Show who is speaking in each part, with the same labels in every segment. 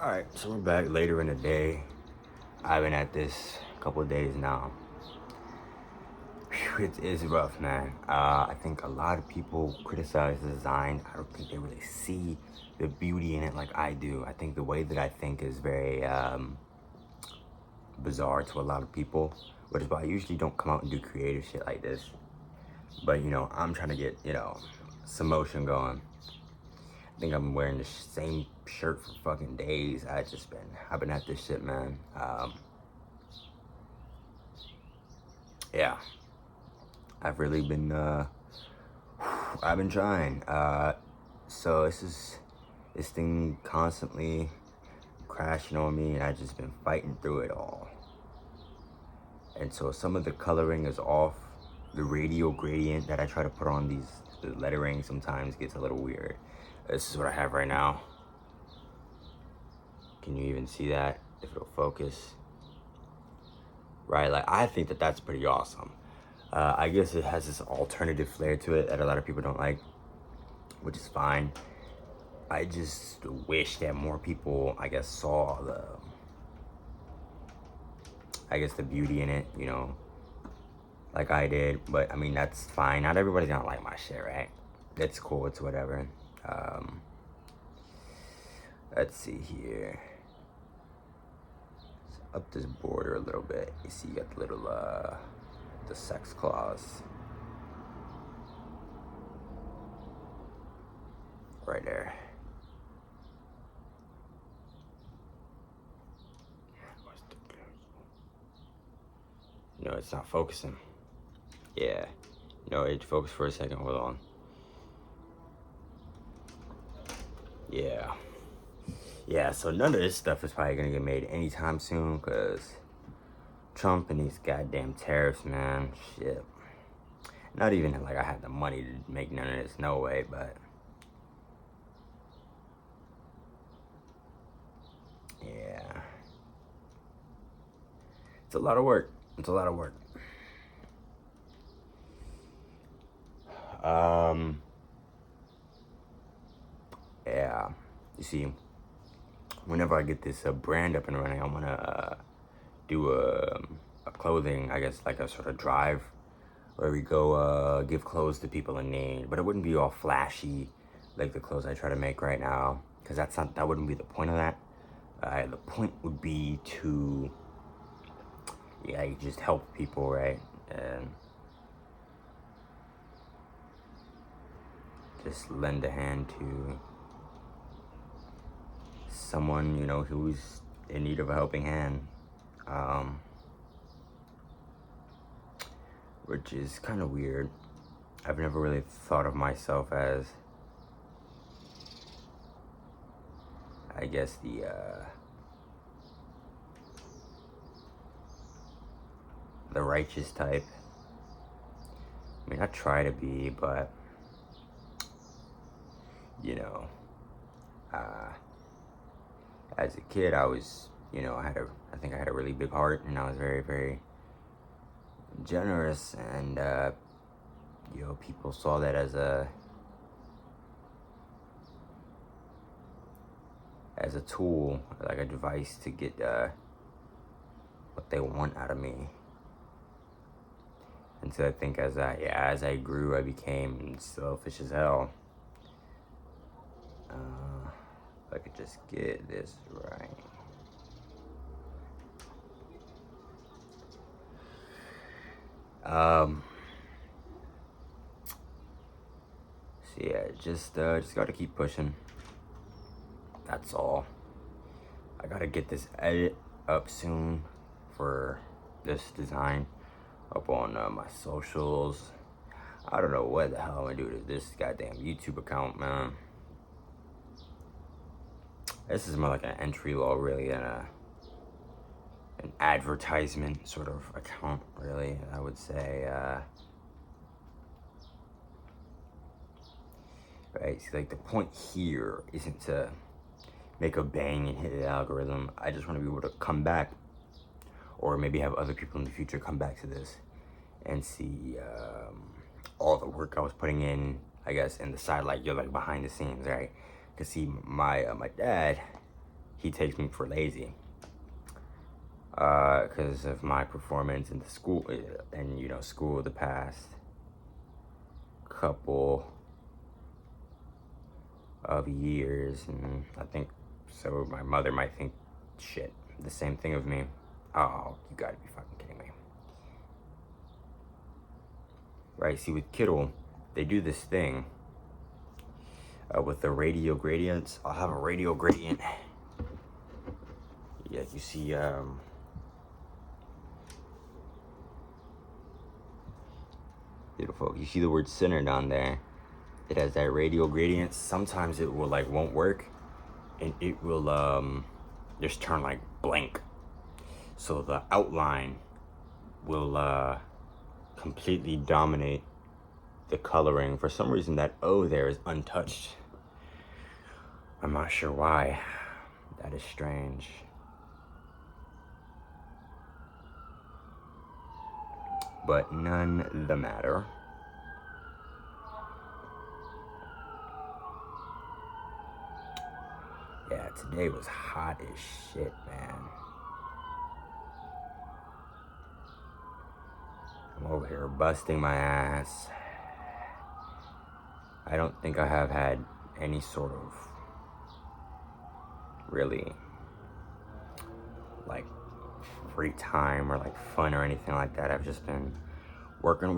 Speaker 1: Alright, so we're back later in the day. I've been at this a couple of days now. Whew, it is rough, man. I think a lot of people criticize the design. I don't think they really see the beauty in it like I do. I think the way that I think is very bizarre to a lot of people, which is why I usually don't come out and do creative shit like this. But, I'm trying to get, some motion going. I think I'm wearing the same shirt for fucking days. I've been at this shit, man. Yeah, I've really been, I've been trying. So this thing constantly crashing on me, and I just been fighting through it all. And so some of the coloring is off. The radial gradient that I try to put on the lettering sometimes gets a little weird. This is what I have right now. Can you even see that? If it'll focus. Right, like I think that that's pretty awesome. I guess it has this alternative flair to it that a lot of people don't like, which is fine. I just wish that more people, I guess, saw the beauty in it, like I did. But I mean, that's fine. Not everybody's gonna like my shit, right? It's cool. It's whatever. Let's see here. Up this border a little bit. You see, you got the little the sex clause right there. No, it's not focusing. Yeah. No, it focused for a second. Hold on. Yeah. Yeah, so none of this stuff is probably gonna get made anytime soon, because Trump and these goddamn tariffs, man. Shit. Not even like I had the money to make none of this, no way, but yeah. It's a lot of work. It's a lot of work. Yeah. You see, whenever I get this brand up and running, I'm gonna do a clothing, I guess, like a sort of drive where we go give clothes to people in need, but it wouldn't be all flashy like the clothes I try to make right now, because that wouldn't be the point of that. The point would be to, yeah, you just help people, right? And just lend a hand to someone, who's in need of a helping hand. Which is kind of weird. I've never really thought of myself as, I guess, the righteous type. I mean, I try to be, but as a kid, I was, I think I had a really big heart, and I was very, very generous, and people saw that as a tool, like a device to get what they want out of me. And so I think as I grew, I became selfish as hell. If I could just get this right. So yeah, just gotta keep pushing. That's all. I gotta get this edit up soon for this design up on my socials. I don't know what the hell I'm gonna do to this goddamn YouTube account, man. This is more like an entry level, really, and an advertisement sort of account, really, I would say. Right, see, like the point here isn't to make a bang and hit the algorithm. I just want to be able to come back, or maybe have other people in the future come back to this and see all the work I was putting in, I guess, in the side, like you're like behind the scenes, right? Cause see, my dad, he takes me for lazy. Because of my performance in the school, and school the past couple of years, and I think so my mother might think shit the same thing of me. Oh, you gotta be fucking kidding me. Right, see with Kittle, they do this thing with the radial gradients. I'll have a radial gradient. Yeah, you see beautiful. You see the word centered on there. It has that radial gradient. Sometimes it will won't work, and it will just turn blank. So the outline will completely dominate the coloring. For some reason, that O there is untouched. I'm not sure why. That is strange. But none the matter. Yeah, today was hot as shit, man. I'm over here busting my ass. I don't think I have had any sort of really free time or fun or anything like that. I've just been working.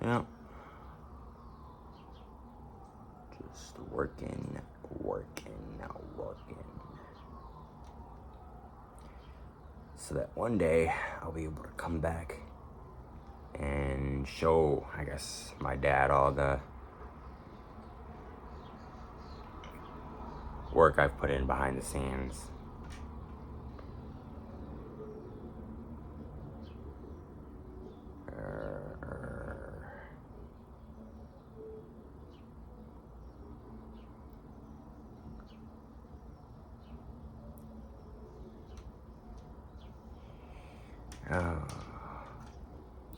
Speaker 1: Yeah. Just working. So that one day I'll be able to come back and show, I guess, my dad all the work I've put in behind the scenes.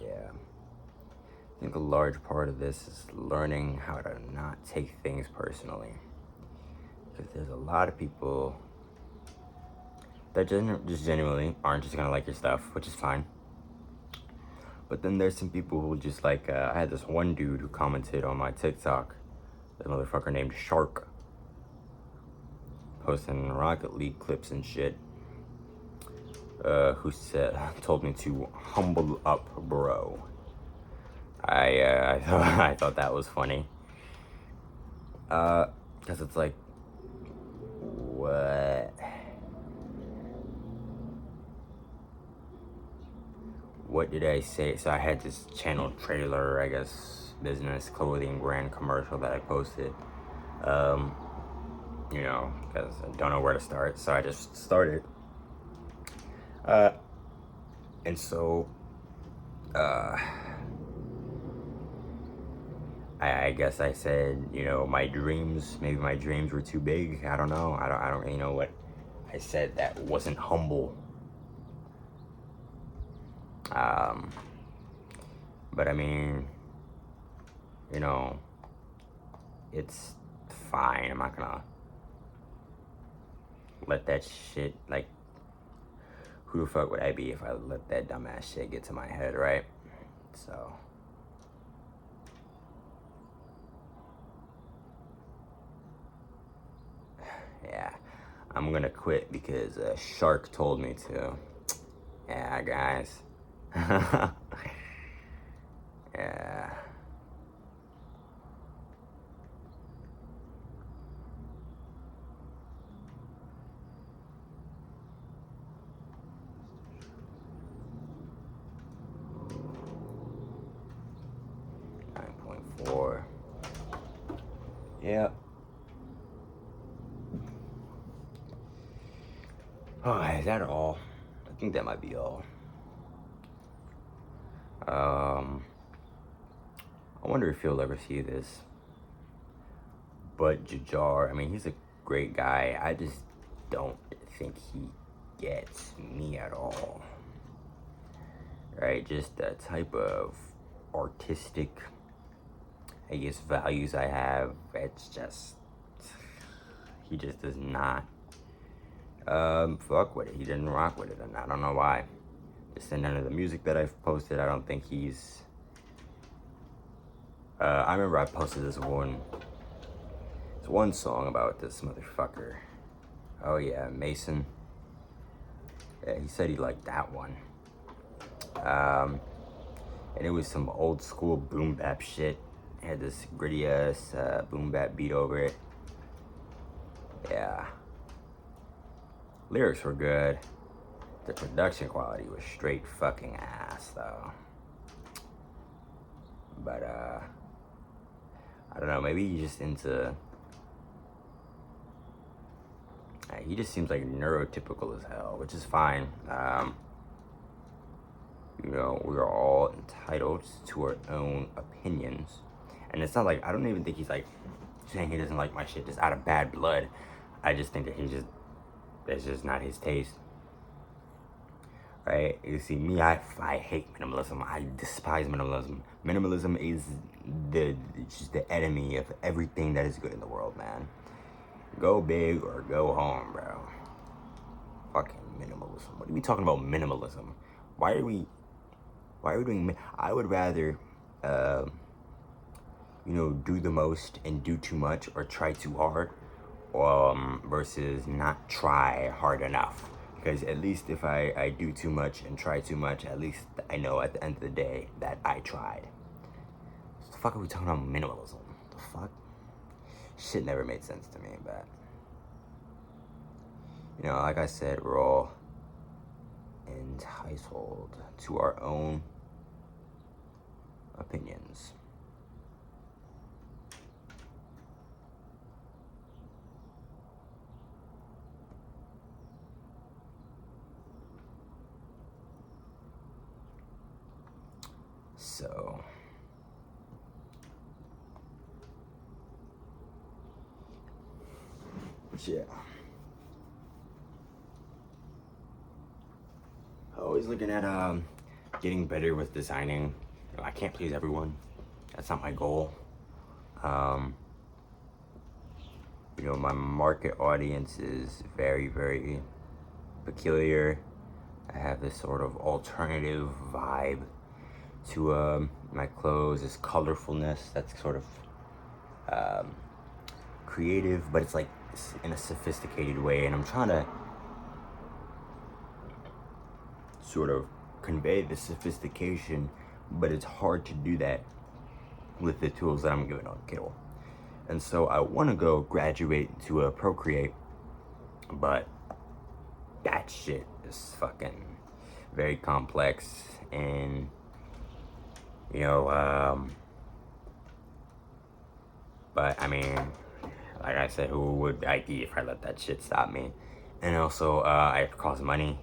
Speaker 1: Yeah. I think a large part of this is learning how to not take things personally. Because there's a lot of people that just genuinely aren't just gonna like your stuff, which is fine. But then there's some people who just I had this one dude who commented on my TikTok, this motherfucker named Shark, posting Rocket League clips and shit, who told me to humble up, bro. I thought that was funny. Because it's what did I say? So I had this channel trailer, I guess, business clothing brand commercial that I posted. Because I don't know where to start, so I just started. And so, I guess I said, maybe my dreams were too big. I don't know. I don't really know what I said that wasn't humble. But I mean, it's fine. I'm not gonna let that shit, who the fuck would I be if I let that dumbass shit get to my head, right? So, yeah, I'm gonna quit because Shark told me to. Yeah, guys. Yeah. Yep. Oh, is that all? I think that might be all. I wonder if he'll ever see this. But Jajar, I mean, he's a great guy. I just don't think he gets me at all. Right? Just the type of artistic I guess, values I have. It's just, he just does not fuck with it. He didn't rock with it, and I don't know why. Just in none of the music that I've posted, I don't think he's. I remember I posted this one song about this motherfucker. Oh yeah, Mason. Yeah, he said he liked that one. And it was some old school boom bap shit. It had this gritty ass boom bap beat over it. Yeah. Lyrics were good. The production quality was straight fucking ass though. But I don't know, maybe he's just into, he just seems like neurotypical as hell, which is fine. You know, we are all entitled to our own opinions. And it's not like, I don't even think he's like saying he doesn't like my shit just out of bad blood. I just think that that's just not his taste. Right? You see, me, I hate minimalism. I despise minimalism. Minimalism is just the enemy of everything that is good in the world, man. Go big or go home, bro. Fucking minimalism. What are we talking about minimalism? Why are we doing, I would rather, you know, do the most and do too much or try too hard, versus not try hard enough. Because at least if I do too much and try too much, at least I know at the end of the day that I tried. What the fuck are we talking about minimalism? The fuck? Shit never made sense to me, but, you know, like I said, we're all entitled to our own opinions. So, yeah. Always looking at getting better with designing. You know, I can't please everyone. That's not my goal. You know, my market audience is very, very peculiar. I have this sort of alternative vibe to my clothes, this colorfulness that's sort of creative, but it's like in a sophisticated way, and I'm trying to sort of convey the sophistication, but it's hard to do that with the tools that I'm given on Kindle. And so I want to go graduate to Procreate, but that shit is fucking very complex, and you know, but I mean, like I said, who would I be if I let that shit stop me? And also, it costs money,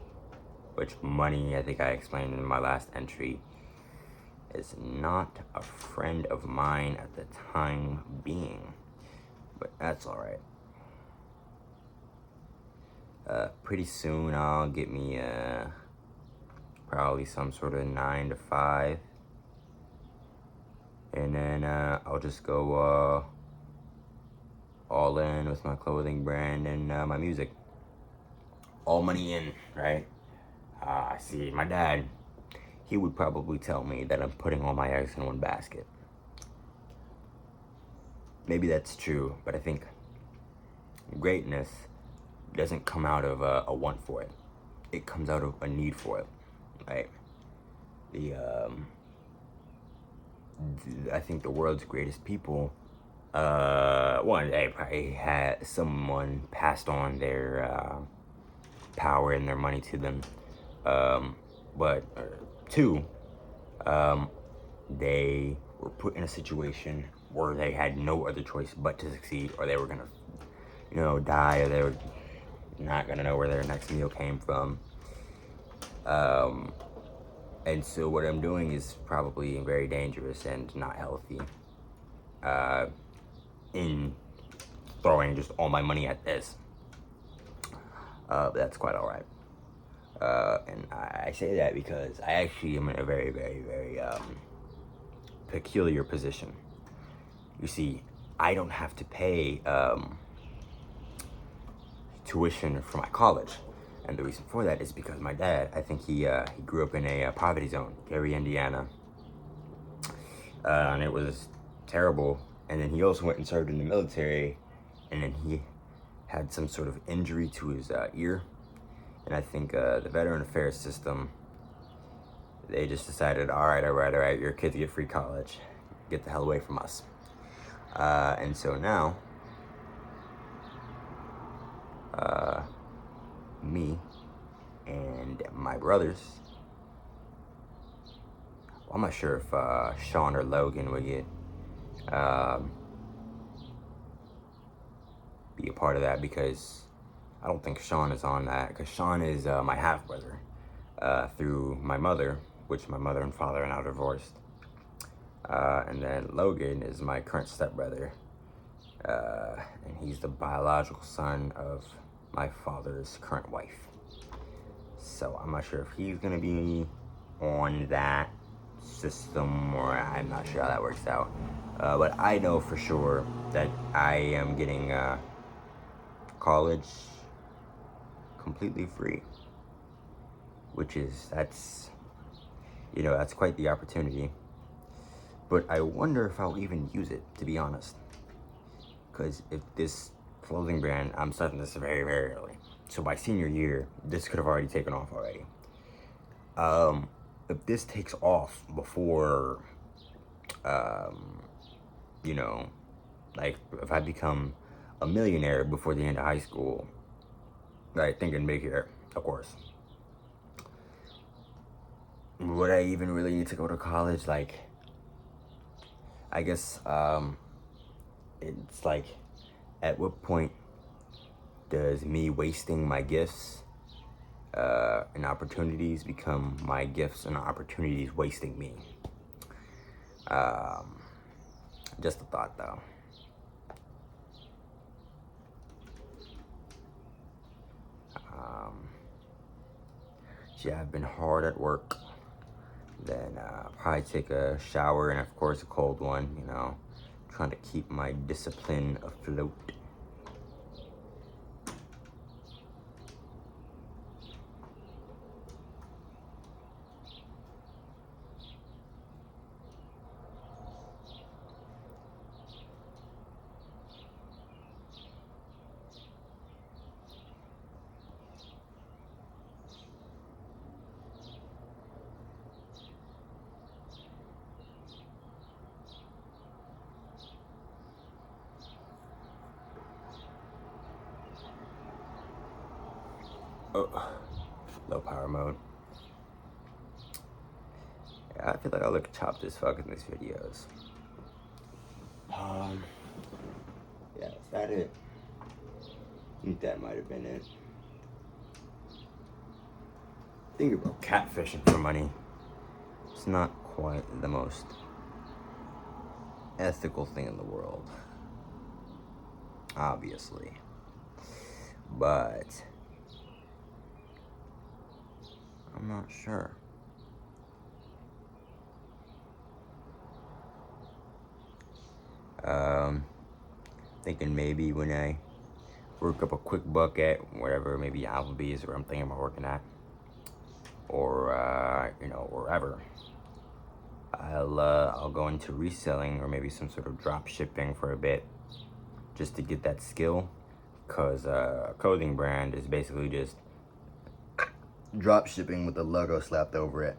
Speaker 1: which money, I think I explained in my last entry, is not a friend of mine at the time being, but that's all right. Pretty soon I'll get me probably some sort of 9 to 5, and then I'll just go all in with my clothing brand and my music. All money in, right? See, my dad, he would probably tell me that I'm putting all my eggs in one basket. Maybe that's true, but I think greatness doesn't come out of a want for it. It comes out of a need for it, right? I think the world's greatest people, one, they probably had someone passed on their power and their money to them, but two, they were put in a situation where they had no other choice but to succeed, or they were gonna, you know, die, or they were not gonna know where their next meal came from. And so what I'm doing is probably very dangerous and not healthy, in throwing just all my money at this. But that's quite all right. And I say that because I actually am in a very, very, very peculiar position. you see, I don't have to pay tuition for my college. And the reason for that is because my dad, I think he grew up in a poverty zone, Gary, Indiana. And it was terrible. And then he also went and served in the military, and then he had some sort of injury to his ear. And I think the Veteran Affairs system, they just decided, all right, your kids get free college. Get the hell away from us. And so now, me and my brothers, well, I'm not sure if Sean or Logan would get be a part of that, because I don't think Sean is on that, because Sean is my half brother through my mother, which my mother and father are now divorced. And then Logan is my current stepbrother, and he's the biological son of my father's current wife. So I'm not sure if he's gonna be on that system, or I'm not sure how that works out. But I know for sure that I am getting college completely free, which is, that's quite the opportunity. But I wonder if I'll even use it, to be honest. Because if this clothing brand, I'm starting this very, very early. So by senior year, this could have already taken off already. If this takes off before, like if I become a millionaire before the end of high school, I think in mid-year, of course. Would I even really need to go to college? Like, I guess it's like, at what point does me wasting my gifts and opportunities become my gifts and opportunities wasting me? Just a thought, though. Yeah, I've been hard at work. Then probably take a shower, and of course a cold one, trying to keep my discipline afloat. Oh, low power mode. Yeah, I feel like I look chopped as fuck in these videos. Yeah, is that it? I think that might have been it. Think about catfishing for money. It's not quite the most ethical thing in the world, obviously. But I'm not sure. Thinking maybe when I work up a quick buck at wherever, maybe Applebee's, where I'm thinking about working at, or wherever, I'll go into reselling or maybe some sort of drop shipping for a bit, just to get that skill. Cause a clothing brand is basically just drop shipping with the logo slapped over it.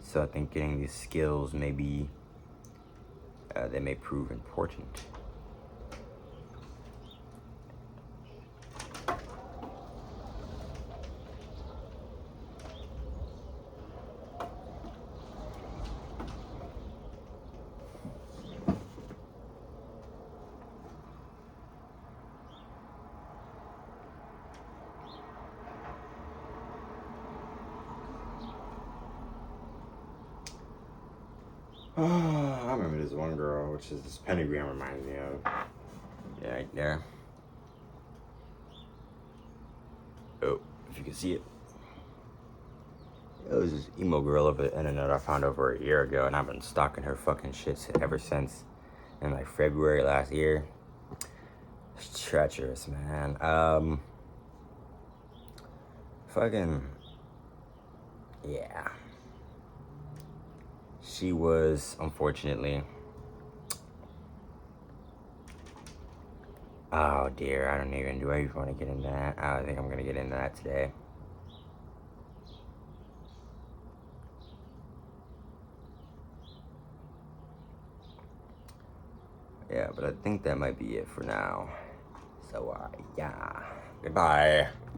Speaker 1: So I think getting these skills maybe they may prove important. I remember this one girl, which is this pentagram reminds me of. Yeah, right there. Oh, if you can see it. It was this emo girl over the internet I found over a year ago, and I've been stalking her fucking shit ever since. In like February last year. It's treacherous, man. Fucking, yeah. She was, unfortunately, oh dear, I don't even, do I even want to get into that? I don't think I'm gonna get into that today. Yeah, but I think that might be it for now. So, yeah. Goodbye.